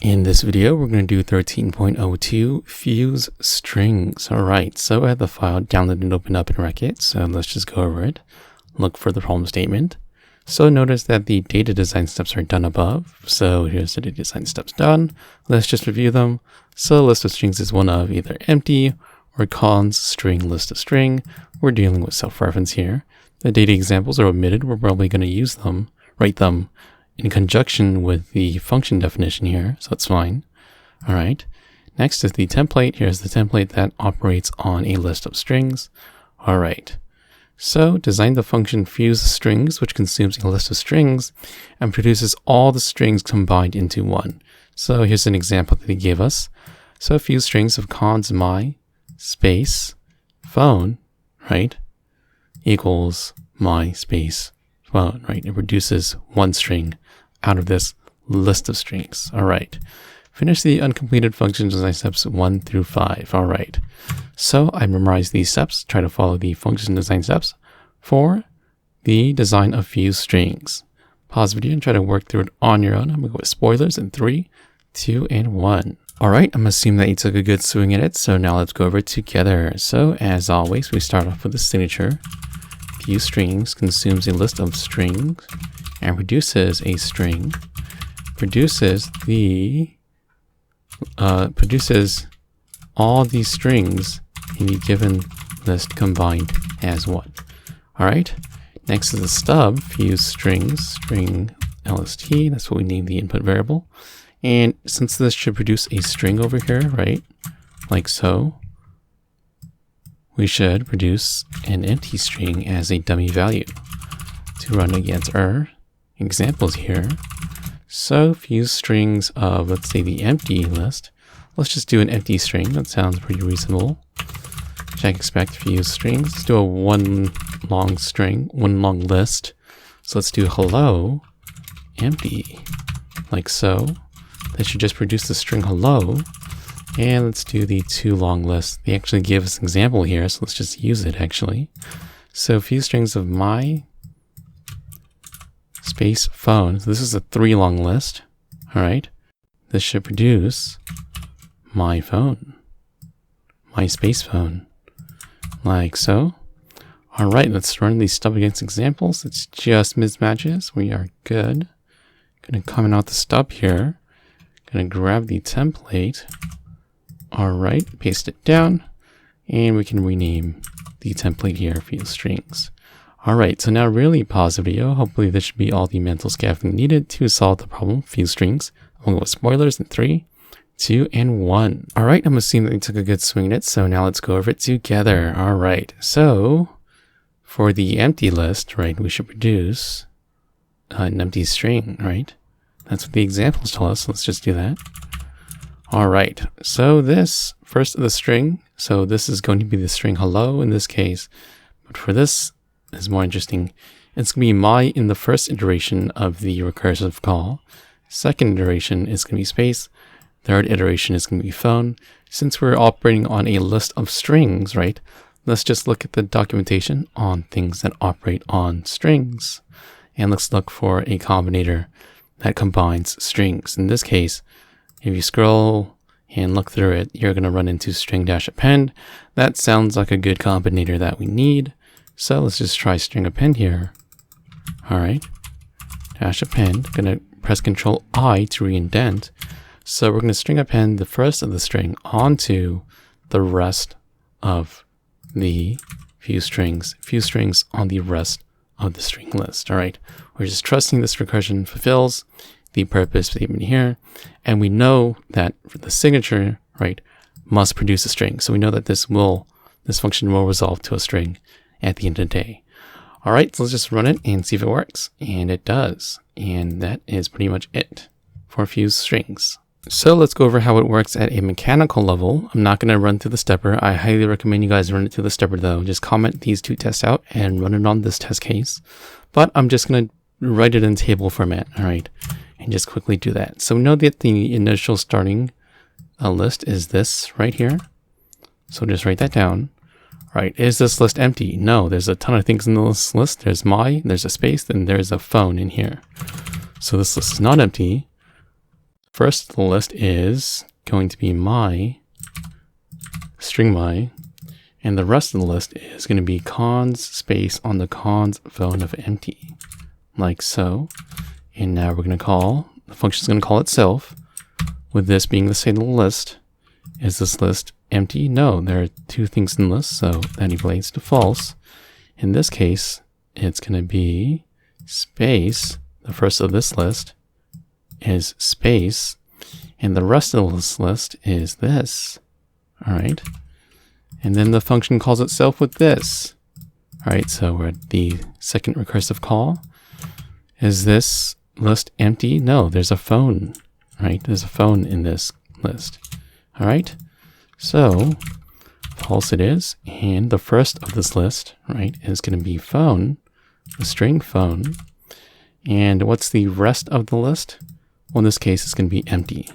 In this video, we're going to do 13.02 fuse strings. Alright, so I have the file downloaded and opened up in Racket, so let's just go over it. Look for the problem statement. So notice that the data design steps are done above. So here's the data design steps done. Let's just review them. So list of strings is one of either empty or cons string list of string. We're dealing with self-reference here. The data examples are omitted. We're probably going to use them, write them in conjunction with the function definition here, so it's fine. All right. Next is the template. Here's the template that operates on a list of strings. All right. So design the function fuse strings, which consumes a list of strings and produces all the strings combined into one. So here's an example that he gave us. So fuse strings of cons my space phone, right, equals my space phone, right? It produces one string out of this list of strings. All right. Finish the uncompleted function design steps 1 through 5. All right. So I memorized these steps, try to follow the function design steps for the design of fuse strings. Pause video and try to work through it on your own. I'm going to go with spoilers in 3, 2, and 1. All right. I'm assuming that you took a good swing at it. So now let's go over it together. So as always, we start off with the signature. Fuse strings consumes a list of strings and produces a string, produces all these strings in a given list combined as one. All right. Next is the stub, fuse strings, string lst. That's what we name the input variable. And since this should produce a string over here, right, like so, we should produce an empty string as a dummy value to run against our examples here. So fuse strings of, let's say, the empty list. Let's just do an empty string. That sounds pretty reasonable. Check expect fuse strings. Let's do a one long string, one long list. So let's do hello empty, like so. That should just produce the string hello. And let's do the two long list. They actually give us an example here, so let's just use it actually. So fuse strings of my space phone. So this is a 3 long list. All right. This should produce my phone, my space phone, like so. All right. Let's run these stub against examples. It's just mismatches. We are good. Gonna comment out the stub here. Gonna grab the template. All right, paste it down, and we can rename the template here, fuse strings. All right, so now really pause the video. Hopefully this should be all the mental scaffolding needed to solve the problem, fuse strings. I'm going to go with spoilers in 3, 2, and 1. All right, I'm assuming that you took a good swing at it, so now let's go over it together. All right, so for the empty list, right, we should produce an empty string, right? That's what the examples tell us. Let's just do that. All right, so this first of the string, so this is going to be the string hello in this case, but for this is more interesting. It's going to be my in the first iteration of the recursive call. Second iteration is going to be space. Third iteration is going to be phone. Since we're operating on a list of strings, right, let's just look at the documentation on things that operate on strings. And let's look for a combinator that combines strings. In this case, if you scroll and look through it, you're going to run into string-append. That sounds like a good combinator that we need. So let's just try string append here. All right. -append. Going to press Control I to reindent. So we're going to string append the first of the string onto the rest of the fuse strings on the rest of the string list. All right. We're just trusting this recursion fulfills the purpose statement here. And we know that for the signature, right, must produce a string. So we know that this function will resolve to a string at the end of the day. All right, so let's just run it and see if it works. And it does. And that is pretty much it for fuse strings. So let's go over how it works at a mechanical level. I'm not going to run through the stepper. I highly recommend you guys run it through the stepper though. Just comment these 2 tests out and run it on this test case. But I'm just going to write it in table format. All right. And just quickly do that. So know that the initial starting list is this right here. So just write that down. All right, is this list empty? No, there's a ton of things in this list. There's there's a space, then there's a phone in here. So this list is not empty. first of the list is going to be my, string my, and the rest of the list is going to be cons space on the cons phone of empty, like so. And now we're going to call, the function is going to call itself, with this being the state of the list. Is this list empty? No, there are two things in the list, so that equates to false. In this case, it's going to be space, the first of this list is space, and the rest of this list is this. All right. And then the function calls itself with this. All right, so we're at the second recursive call. Is this list empty? No, there's a phone, right? There's a phone in this list. All right, so false it is. And the first of this list, right, is going to be phone, the string phone. And what's the rest of the list? Well, in this case, it's going to be empty.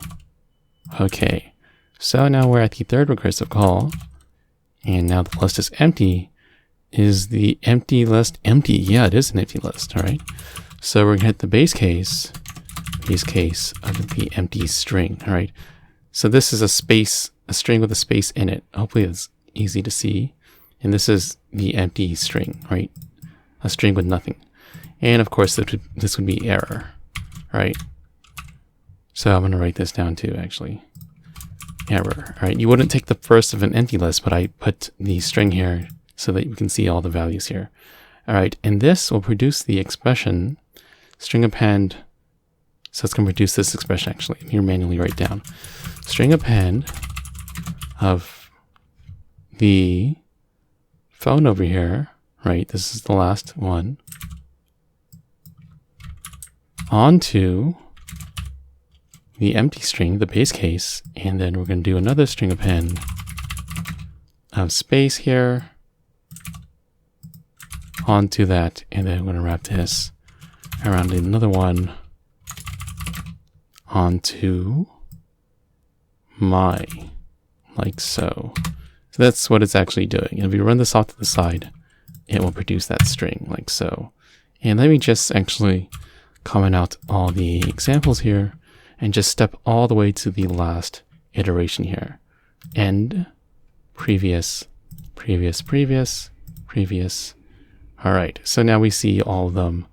Okay, so now we're at the third recursive call. And now the list is empty. Is the empty list empty? Yeah, it is an empty list, all right? So we're gonna hit the base case of the empty string, all right? So this is a string with a space in it. Hopefully it's easy to see. And this is the empty string, right? A string with nothing. And of course, this would be error, right? So I'm gonna write this down too, actually. Error. All right, you wouldn't take the first of an empty list, but I put the string here so that you can see all the values here. All right, and this will produce the expression string append. So it's going to produce this expression actually. Here, manually write down string append of the phone over here. Right, this is the last one. Onto the empty string, the base case, and then we're going to do another string append of space here onto that, and then we're going to wrap this around another one onto my, like so. So that's what it's actually doing. And if we run this off to the side, it will produce that string like so. And let me just actually comment out all the examples here and just step all the way to the last iteration here. End, previous, previous, previous, previous. All right, so now we see all of them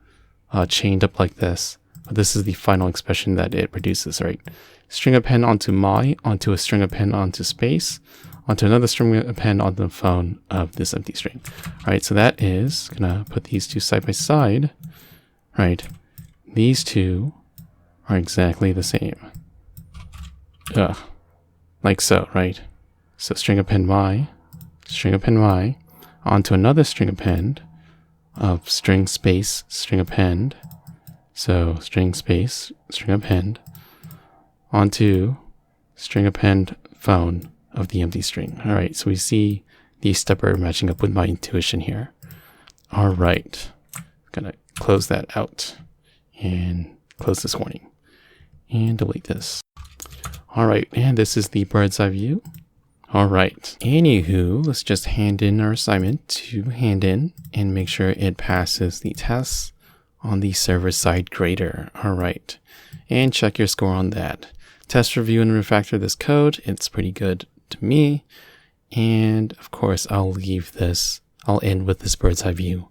chained up like this. But this is the final expression that it produces, right? String append onto my, onto a string append onto space, onto another string append on the phone of this empty string. All right, so that is gonna put these two side by side, right? These two are exactly the same. Like so, right? So string append my onto another string append of string space, string append. So string space, string append onto string append phone of the empty string. All right, so we see the stepper matching up with my intuition here. All right, gonna close that out and close this warning and delete this. All right, and this is the bird's eye view. All right, anywho, let's just hand in our assignment to hand in and make sure it passes the tests on the server-side grader. All right, and check your score on that. Test, review, and refactor this code. It's pretty good to me. And of course, I'll end with this bird's eye view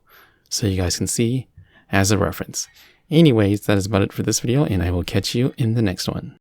so you guys can see as a reference. Anyways, that is about it for this video, and I will catch you in the next one.